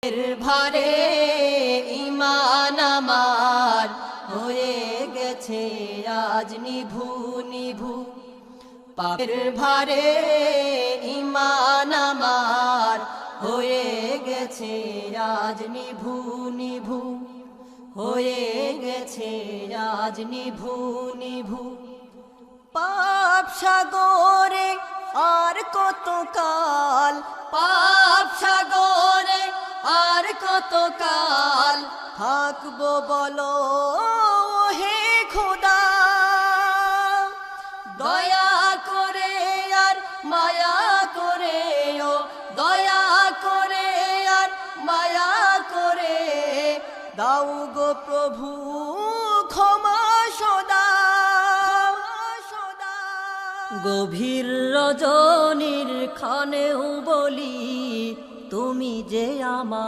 ভারে ঈমান আমার হয়ে গেছে আজ নিভু নিভু। পাপের ভারে ঈমান আমার হয়ে গেছে আজ নিভু নিভু, হয়ে গেছে আজ নিভু নিভু। পাপ সাগরে আর কত কাল, পাপ সাগরে আর কত কাল থাকবো বলো হে খোদা। দয়া করে আর মায়া করে, ও দয়া করে আর মায়া করে দাও গো প্রভু ক্ষমা সদা। গভীর রজনীর ক্ষণেও বলি তুমি যে আমার।